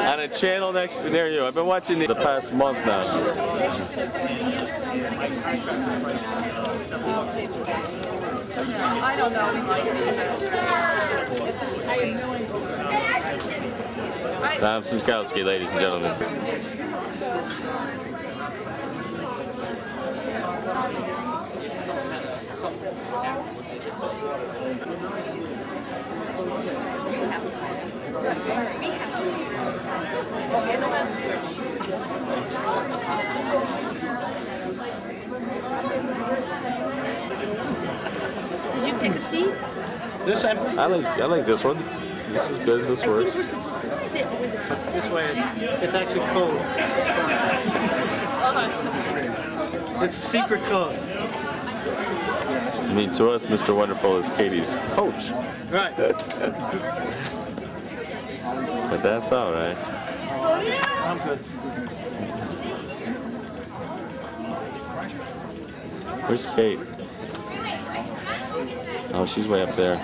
On a channel near you. I've been watching the past month now. I don't know. Tom Sinkowski, ladies and gentlemen. Did you pick a seat? This end? I like this one. This is good. This I think works. we're supposed to sit where the seat. This way. It's actually code. It's a secret code. I mean, to us, Mr. Wonderful is Katie's coach. Right. But that's all right. I'm good. Where's Kate? Oh, she's way up there.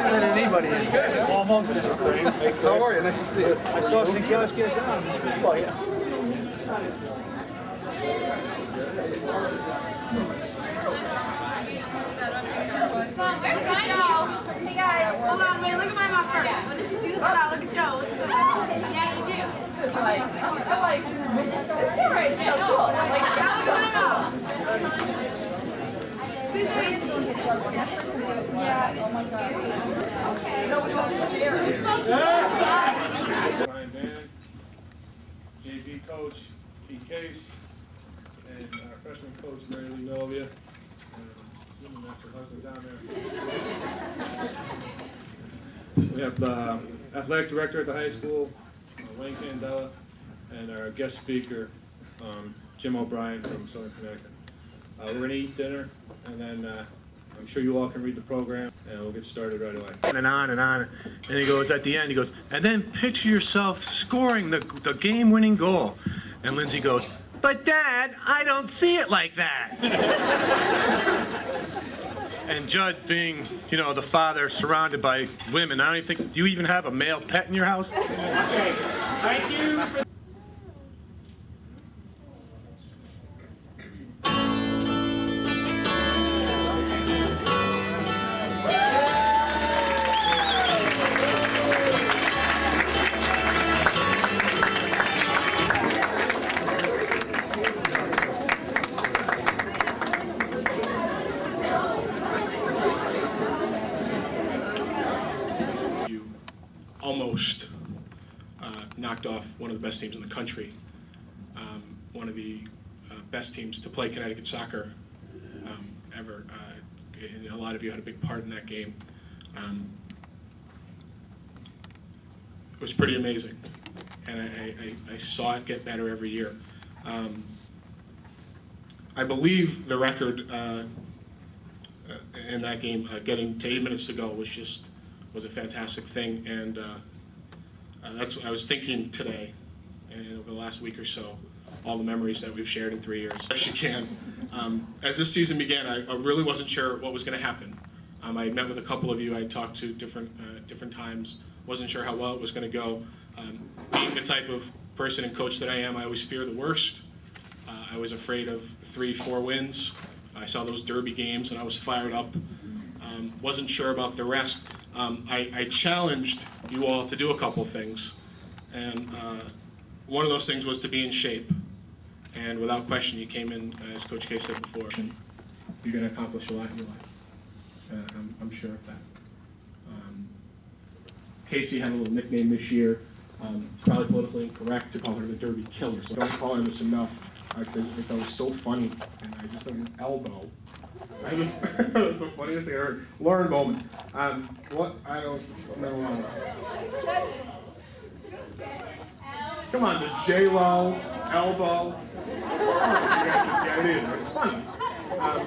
Better than anybody is. Almost. How are you? Nice to see you. I saw Sinkowski down. Oh, yeah. Hey guys, hold on, wait, look at my mouth first. What did you do? Hold on, look at Joe. Yeah, you do. It's like, this story is so cool. Like, yeah, look at my mouth. Yeah, oh my god. Okay. Nobody wants to share. Brian Bannon, JV coach, Pete Case, and our freshman coach, Mary Lee Melvia. That's her husband down there. We have the athletic director at the high school, Wayne Candela, and our guest speaker, Jim O'Brien from Southern Connecticut. We're going to eat dinner, and then I'm sure you all can read the program, and we'll get started right away. And on and on. And he goes, at the end, he goes, and then picture yourself scoring the game-winning goal. And Lindsay goes, but Dad, I don't see it like that. And Judd, being, you know, the father surrounded by women, I don't even think, do you even have a male pet in your house? Okay, thank you. Almost knocked off one of the best teams in the country, one of the best teams to play Connecticut soccer ever, and a lot of you had a big part in that game. It was pretty amazing, and I saw it get better every year. I believe the record in that game, getting to 8 minutes to go, was a fantastic thing, and that's what I was thinking today, and over the last week or so, all the memories that we've shared in 3 years. As you can. As this season began, I really wasn't sure what was going to happen. I had met with a couple of you. I had talked to different times. Wasn't sure how well it was going to go. Being the type of person and coach that I am, I always fear the worst. I was afraid of 3-4 wins. I saw those derby games, and I was fired up. Wasn't sure about the rest. I challenged you all to do a couple things, and one of those things was to be in shape. And without question, you came in, as Coach K said before, you're going to accomplish a lot in your life. I'm sure of that. Casey had a little nickname this year. It's probably politically incorrect to call her the Derby Killer, so don't call her this enough. I think that was so funny, and I just an elbow. That's the funniest thing I heard. Lauren Bowman. What? I don't know. Come on, the J-Lo, elbow. Yeah, it is. It's funny.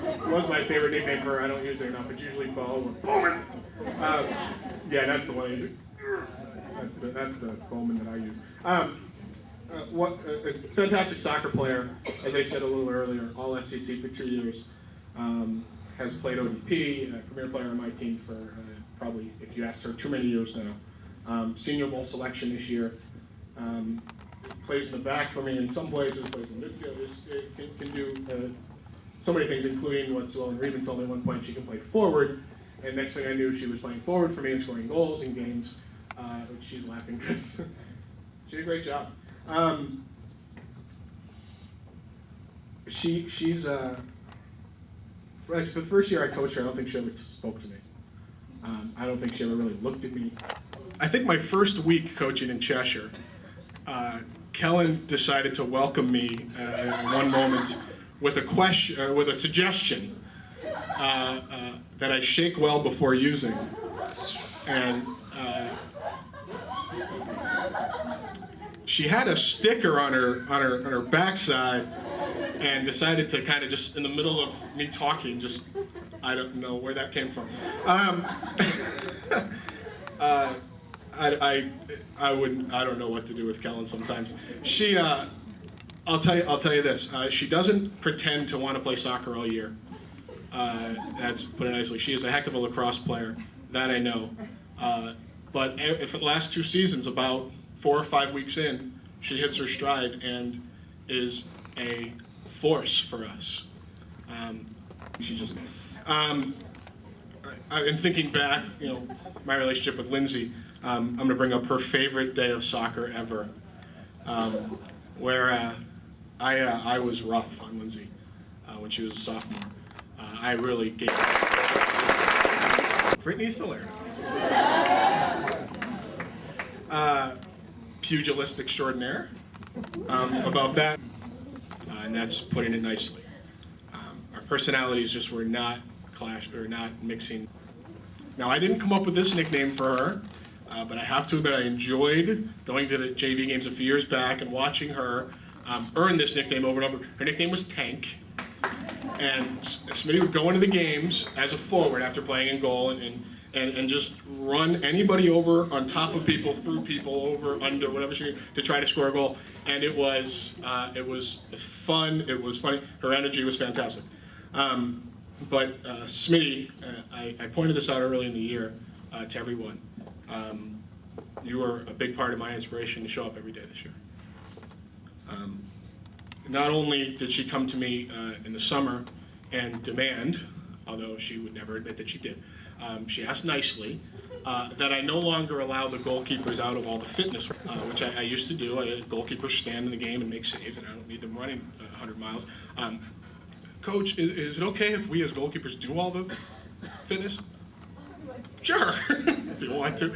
It was my favorite nickname for her. I don't use it enough. It's usually Bo. Bowman. Yeah, that's the one. That's the Bowman that I use. A fantastic soccer player, as I said a little earlier, all SEC for 2 years. has played ODP, a premier player on my team for probably, if you asked her, too many years now. Senior Bowl selection this year. Plays in the back for me in some places, plays in midfield, can do so many things, including what Sloan Reeven told me at one point, she can play forward. And next thing I knew, she was playing forward for me and scoring goals in games, which she's laughing because she did a great job. She's for the first year I coached her, I don't think she ever spoke to me. I don't think she ever really looked at me. I think my first week coaching in Cheshire, Kellen decided to welcome me in one moment with a question, with a suggestion that I shake well before using, and she had a sticker on her backside, and decided to kind of just in the middle of me talking, just I don't know where that came from. I don't know what to do with Kellen sometimes. She, I'll tell you this. She doesn't pretend to want to play soccer all year. That's put it nicely. She is a heck of a lacrosse player. That I know. But if the last 2 seasons, about 4 or 5 weeks in, she hits her stride and is a force for us. She just. In thinking back, you know, my relationship with Lindsay. I'm going to bring up her favorite day of soccer ever, where I was rough on Lindsay when she was a sophomore. I really gave Brittany Salerno. Pugilist extraordinaire about that, and that's putting it nicely. Our personalities just were not clashed or not mixing. Now, I didn't come up with this nickname for her. But I have to admit, I enjoyed going to the JV games a few years back and watching her earn this nickname over and over. Her nickname was Tank. And Smitty would go into the games as a forward after playing in goal and just run anybody over on top of people, through people, over, under, whatever she did, to try to score a goal. And it was fun, it was funny. Her energy was fantastic. But Smitty, I pointed this out early in the year to everyone. You were a big part of my inspiration to show up every day this year. Not only did she come to me in the summer and demand, although she would never admit that she did, she asked nicely that I no longer allow the goalkeepers out of all the fitness, which I used to do. I had goalkeepers stand in the game and make saves, and I don't need them running 100 miles. Coach, is it okay if we as goalkeepers do all the fitness? Sure, if you want to.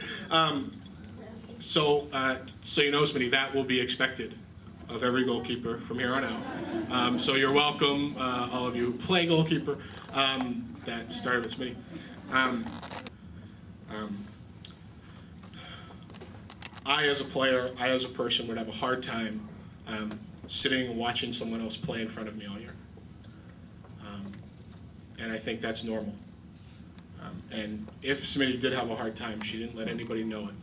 So you know, Smitty, that will be expected of every goalkeeper from here on out. So you're welcome, all of you who play goalkeeper. That started with Smitty. I, as a player, I, as a person, would have a hard time sitting and watching someone else play in front of me all year. And I think that's normal. And if Smitty did have a hard time, she didn't let anybody know it,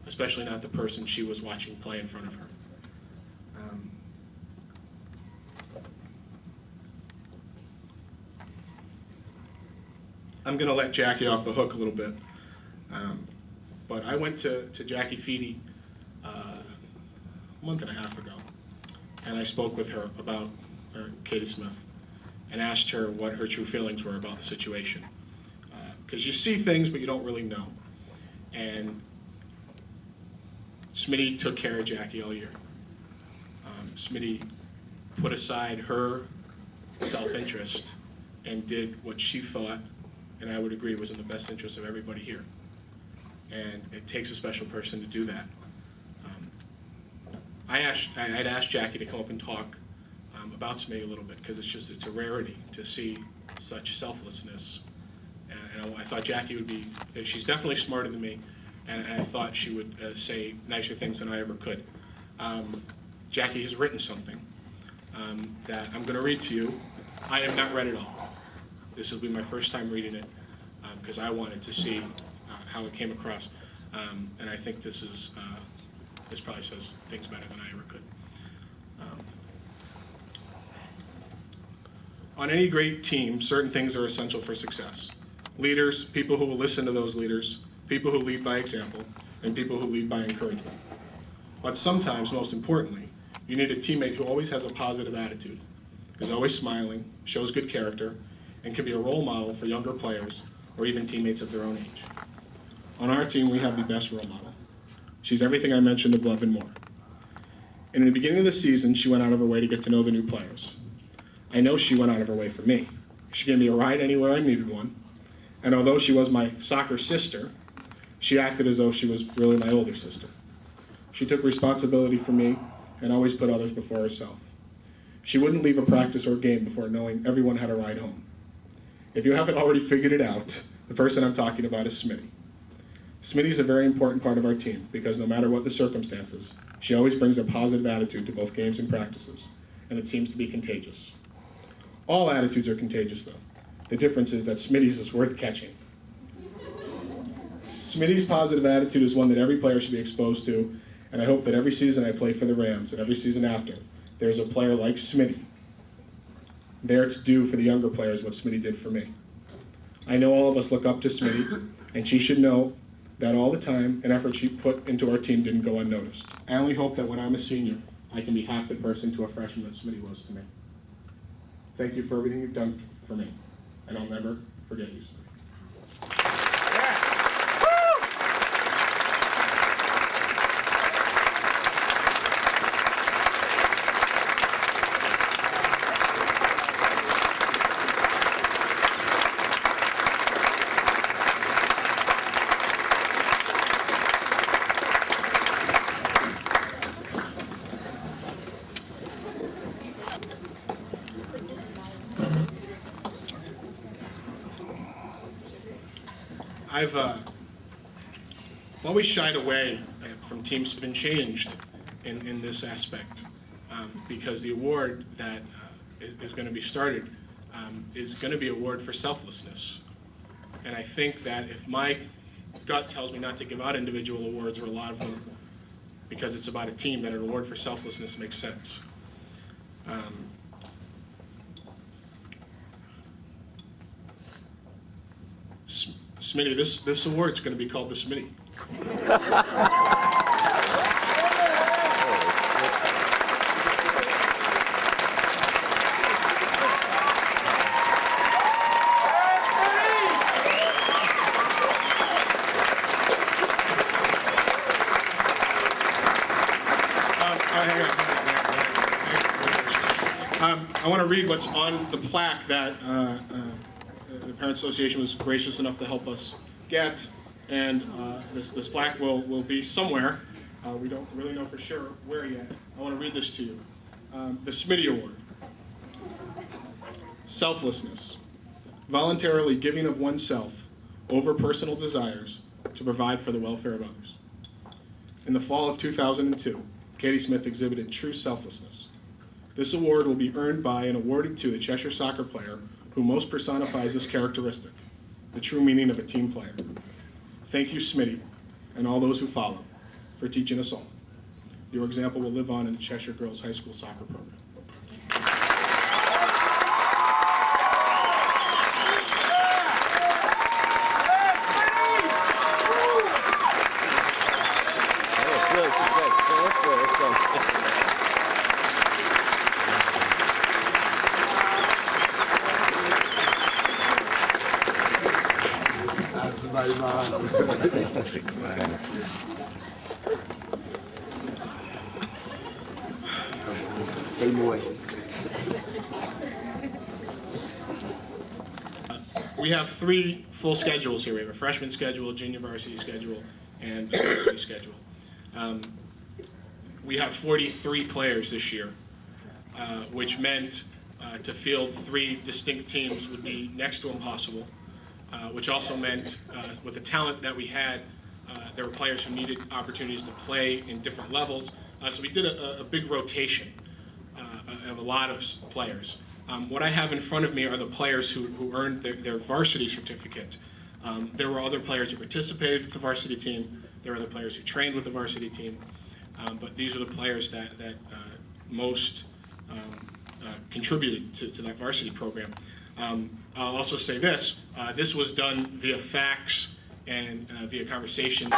especially not the person she was watching play in front of her. I'm going to let Jackie off the hook a little bit, but I went to Jackie Feedy a month and a half ago, and I spoke with her about Katie Smith and asked her what her true feelings were about the situation. Because you see things, but you don't really know. And Smitty took care of Jackie all year. Smitty put aside her self-interest and did what she thought, and I would agree, was in the best interest of everybody here. And it takes a special person to do that. I'd asked Jackie to come up and talk about Smitty a little bit, because it's a rarity to see such selflessness. And I thought Jackie would be, she's definitely smarter than me, and I thought she would say nicer things than I ever could. Jackie has written something that I'm going to read to you. I have not read it all. This will be my first time reading it, because I wanted to see how it came across. And I think this probably says things better than I ever could. On any great team, certain things are essential for success. Leaders, people who will listen to those leaders, people who lead by example, and people who lead by encouragement. But sometimes, most importantly, you need a teammate who always has a positive attitude, is always smiling, shows good character, and can be a role model for younger players or even teammates of their own age. On our team, we have the best role model. She's everything I mentioned above and more. In the beginning of the season, she went out of her way to get to know the new players. I know she went out of her way for me. She gave me a ride anywhere I needed one, and although she was my soccer sister, she acted as though she was really my older sister. She took responsibility for me and always put others before herself. She wouldn't leave a practice or game before knowing everyone had a ride home. If you haven't already figured it out, the person I'm talking about is Smitty. Smitty is a very important part of our team because no matter what the circumstances, she always brings a positive attitude to both games and practices, and it seems to be contagious. All attitudes are contagious, though. The difference is that Smitty's is worth catching. Smitty's positive attitude is one that every player should be exposed to, and I hope that every season I play for the Rams and every season after, there's a player like Smitty there to do for the younger players what Smitty did for me. I know all of us look up to Smitty, and she should know that all the time and effort she put into our team didn't go unnoticed. I only hope that when I'm a senior, I can be half the person to a freshman that Smitty was to me. Thank you for everything you've done for me, and I'll never forget you, Smitty. I've always shied away from teams been changed in this aspect because the award that is going to be started is going to be an award for selflessness. And I think that if my gut tells me not to give out individual awards or a lot of them because it's about a team, that an award for selflessness makes sense. Smitty, this award's going to be called the Smitty. I want to read what's on the plaque that the Parents Association was gracious enough to help us get, and this plaque will be somewhere. We don't really know for sure where yet. I want to read this to you. The Smitty Award. Selflessness. Voluntarily giving of oneself over personal desires to provide for the welfare of others. In the fall of 2002, Katie Smith exhibited true selflessness. This award will be earned by and awarded to the Cheshire soccer player who most personifies this characteristic, the true meaning of a team player. Thank you, Smitty, and all those who follow, for teaching us all. Your example will live on in the Cheshire Girls High School soccer program. Same way. We have 3 full schedules here. We have a freshman schedule, a junior varsity schedule, and a varsity schedule. We have 43 players this year, which meant to field 3 distinct teams would be next to impossible, which also meant with the talent that we had, there were players who needed opportunities to play in different levels. So we did a big rotation of a lot of players. What I have in front of me are the players who earned their varsity certificate. There were other players who participated with the varsity team. There were other players who trained with the varsity team. But these are the players that most contributed to that varsity program. I'll also say this, this was done via fax and via conversation.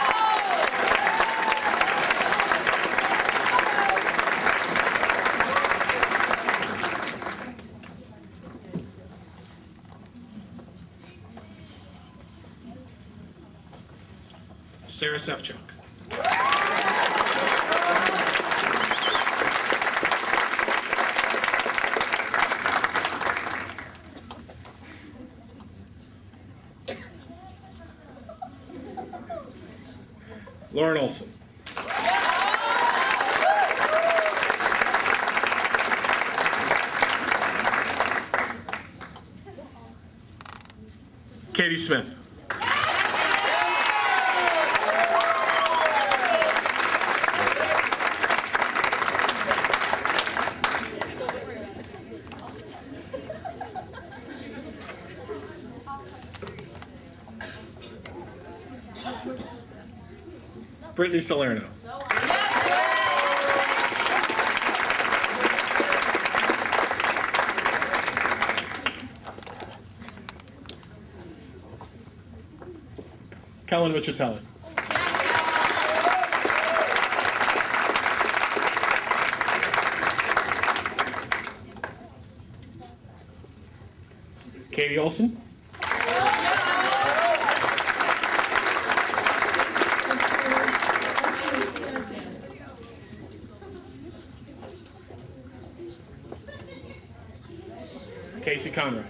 Sarah Sefchuk. Lauren Olson. Katie Smith. Brittany Salerno. Kellen Richatelli. Katie Olson. Casey Conrad.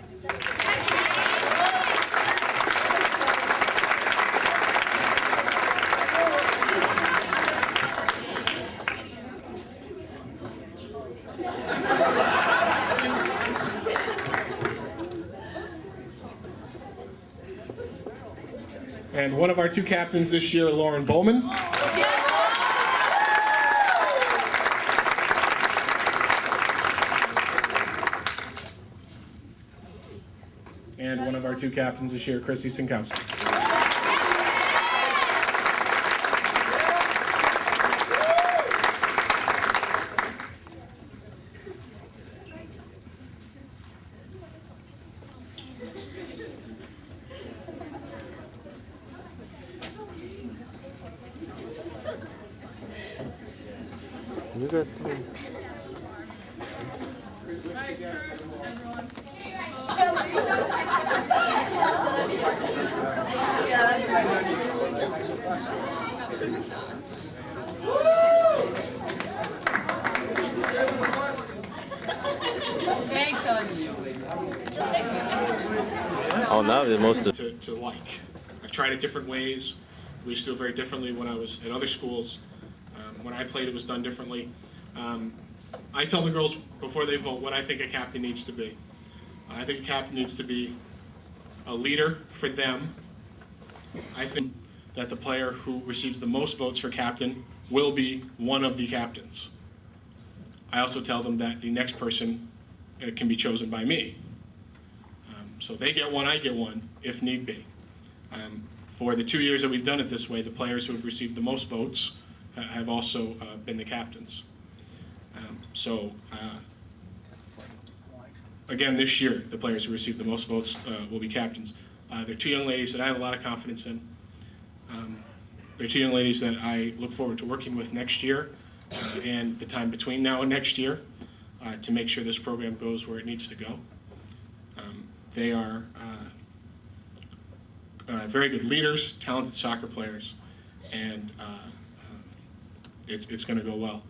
And one of our two captains this year, Lauren Bowman. And one of our two captains this year, Chrissy Sinkowski. You got Oh, now the most of to like. I've tried it different ways. We used to do it very differently when I was at other schools. When I played, it was done differently. I tell the girls before they vote what I think a captain needs to be. I think a captain needs to be a leader for them. I think that the player who receives the most votes for captain will be one of the captains. I also tell them that the next person can be chosen by me. So they get one, I get one, if need be. For the 2 years that we've done it this way, the players who have received the most votes have also been the captains. Again, this year, the players who received the most votes will be captains. They're two young ladies that I have a lot of confidence in. They're two young ladies that I look forward to working with next year and the time between now and next year to make sure this program goes where it needs to go. They are very good leaders, talented soccer players, and it's going to go well.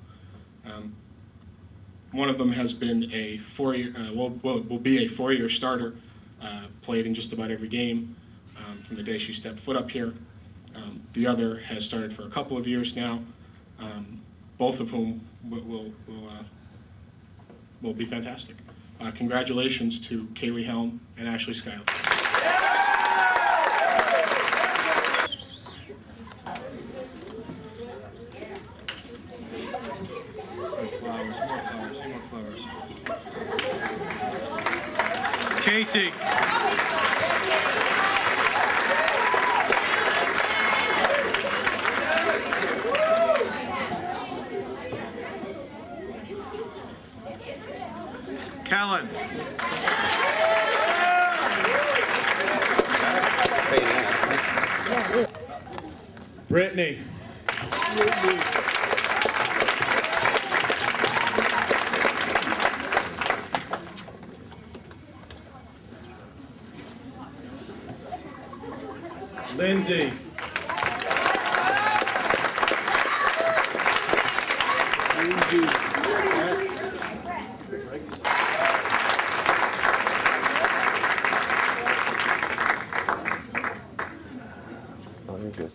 One of them has been a will be a four-year starter, played in just about every game from the day she stepped foot up here. The other has started for a couple of years now, both of whom will be fantastic. Congratulations to Kaylee Helm and Ashley Schuyler. Casey. Brittany. Lindsay. Oh, you're good.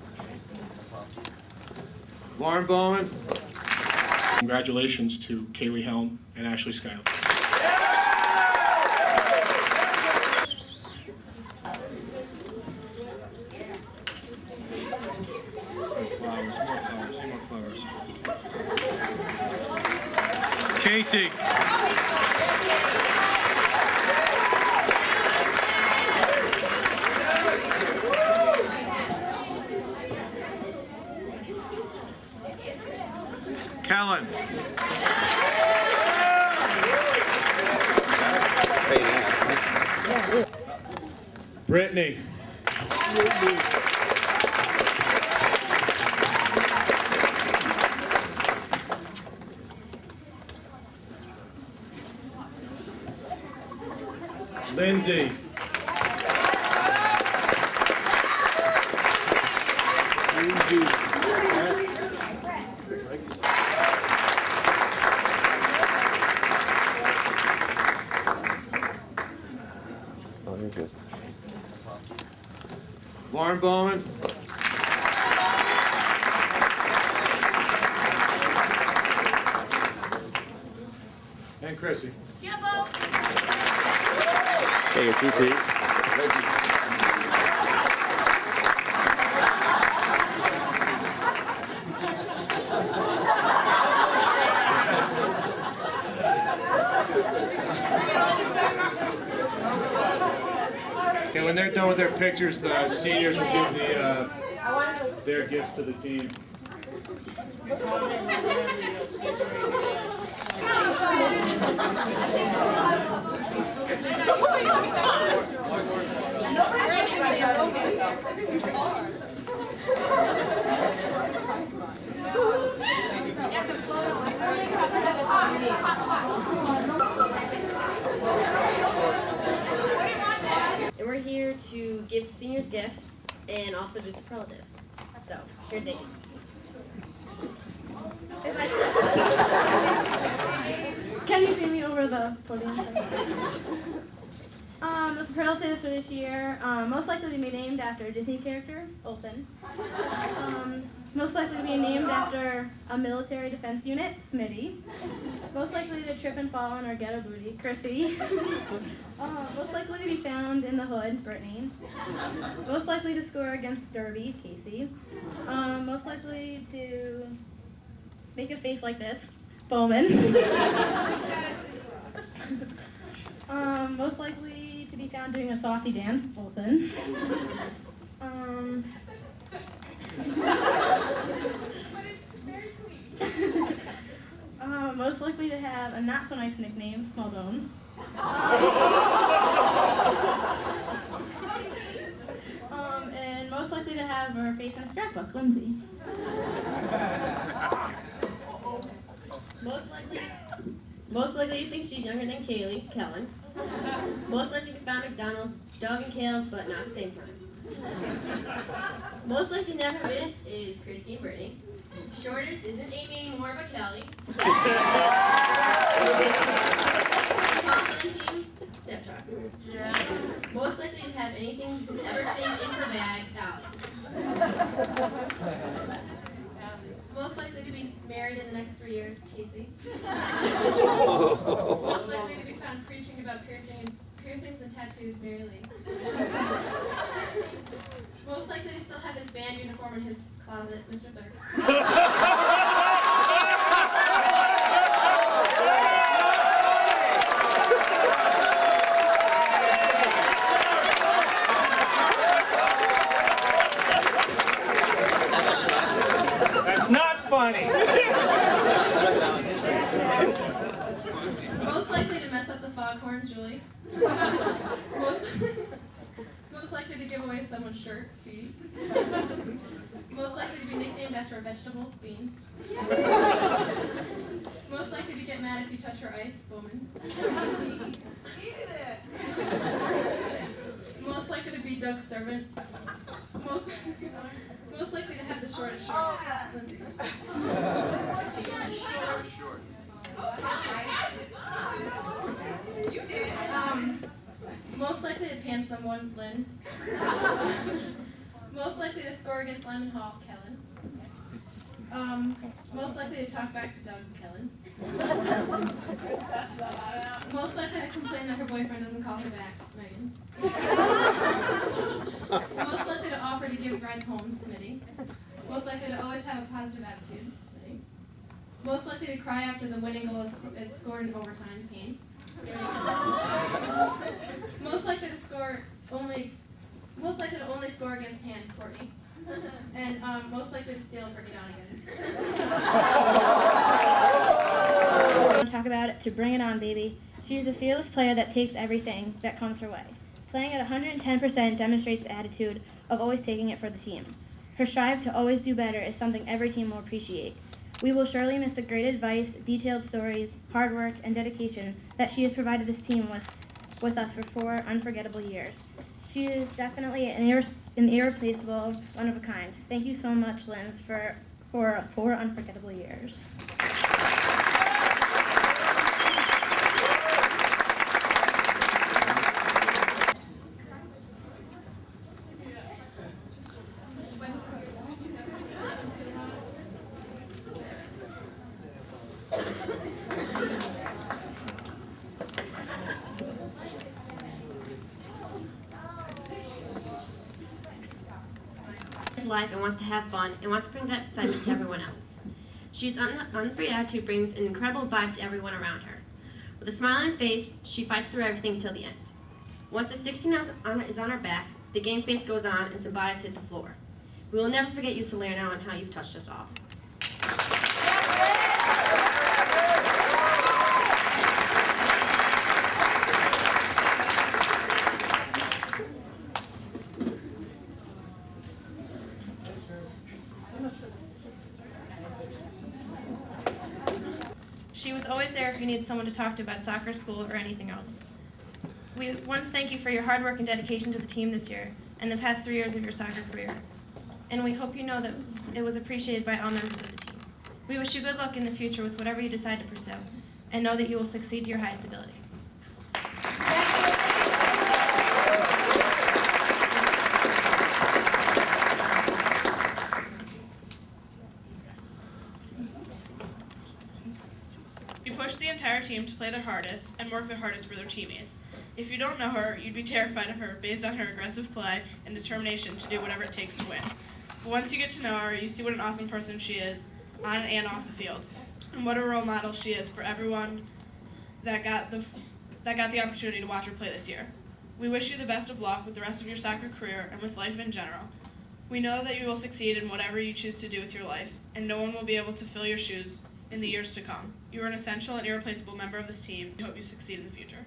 Lauren Bowman. Congratulations to Kaylee Helm and Ashley Schuyler. Casey. Kellen. Brittany. Lindsay. Oh, you're good. Lauren Bowman. And Chrissy. Yeah, Bo. Take a two-peat. Okay, when they're done with their pictures, the seniors will give their gifts to the team. And we're here to give seniors gifts and also do superlatives. So, here's it. Can you see me over the podium? The superlatives for this year, most likely to be named after a Disney character, Olsen. Most likely to be named after a military defense unit, Smitty. Most likely to trip and fall on or get a booty, Chrissy. Most likely to be found in the hood, Brittany. Most likely to score against Derby, Casey. Most likely to make a face like this, Bowman. Most likely to be found doing a saucy dance, Olsen. Most likely to have a not so nice nickname, Small Bone. And most likely to have her face in a scrapbook, Lindsay. Most likely you think she's younger than Kaylee, Kellen. Most likely to found McDonald's, dog and Kales, but not at the same time. Most likely never miss is Christy and Brittany. Shortest isn't Amy anymore, but Kelly. Tops on the team, Snapshot. Most likely to have anything everything in her bag, Allie. Most likely to be married in the next 3 years, Casey. Most likely to be found preaching about piercings and tattoos, Mary Lee. Most likely to still have his band uniform in his closet, Mr. Third. That's not funny. Most likely to mess up the foghorn, Julie. Most Most likely to give away someone's shirt, feed. Most likely to be nicknamed after a vegetable, beans. Most likely to get mad if you touch her ice, woman. Most likely to be Doug's servant. Most likely to have the shortest shorts, Lindsay. Most likely to pan someone, Lynn. Most likely to score against Lyman Hall, Kellen. Most likely to talk back to Doug, Kellen. Most likely to complain that her boyfriend doesn't call her back, Megan. Most likely to offer to give rides home, Smitty. Most likely to always have a positive attitude, Smitty. Most likely to cry after the winning goal is scored in overtime, Kane. Most likely to only score against hand, Courtney. And most likely to steal Brittany Donegan. Talk about it to bring it on, baby. She is a fearless player that takes everything that comes her way. Playing at 110% demonstrates the attitude of always taking it for the team. Her strive to always do better is something every team will appreciate. We will surely miss the great advice, detailed stories, hard work, and dedication that she has provided this team with us for 4 unforgettable years. She is definitely an irreplaceable, one of a kind. Thank you so much, Lynn, for 4 unforgettable years. Life and wants to have fun and wants to bring that excitement to everyone else. She's unfree attitude brings an incredible vibe to everyone around her. With a smile on her face, she fights through everything till the end. Once the 16 ounce is on her back, the game face goes on and some bodies hit the floor. We will never forget you, Salerno, and how you've touched us all. She was always there if you needed someone to talk to about soccer, school, or anything else. We want to thank you for your hard work and dedication to the team this year and the past 3 years of your soccer career. And we hope you know that it was appreciated by all members of the team. We wish you good luck in the future with whatever you decide to pursue, and know that you will succeed to your highest ability. You push the entire team to play their hardest and work their hardest for their teammates. If you don't know her, you'd be terrified of her based on her aggressive play and determination to do whatever it takes to win. But once you get to know her, you see what an awesome person she is, on and off the field, and what a role model she is for everyone that got the opportunity to watch her play this year. We wish you the best of luck with the rest of your soccer career and with life in general. We know that you will succeed in whatever you choose to do with your life, and no one will be able to fill your shoes in the years to come. You are an essential and irreplaceable member of this team. We hope you succeed in the future.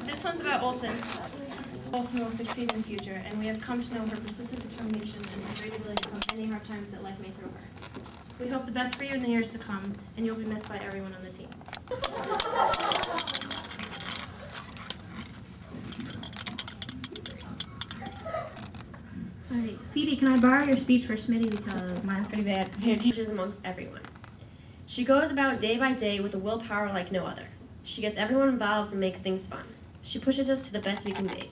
This one's about Olsen. Olsen will succeed in the future, and we have come to know her persistent determination and her great ability to overcome any hard times that life may throw her. We hope the best for you in the years to come, and you'll be missed by everyone on the team. All right, Phoebe, can I borrow your speech for Smitty because mine's pretty bad. Here, teaches amongst everyone. She goes about day by day with a willpower like no other. She gets everyone involved and makes things fun. She pushes us to the best we can be.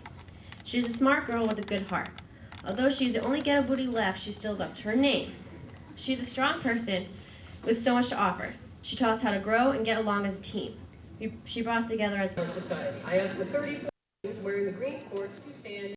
She's a smart girl with a good heart. Although she's the only ghetto booty left, she still lives up to her name. She's a strong person with so much to offer. She taught us how to grow and get along as a team. She brought us together as I asked the 34 wearing the green shorts to stand.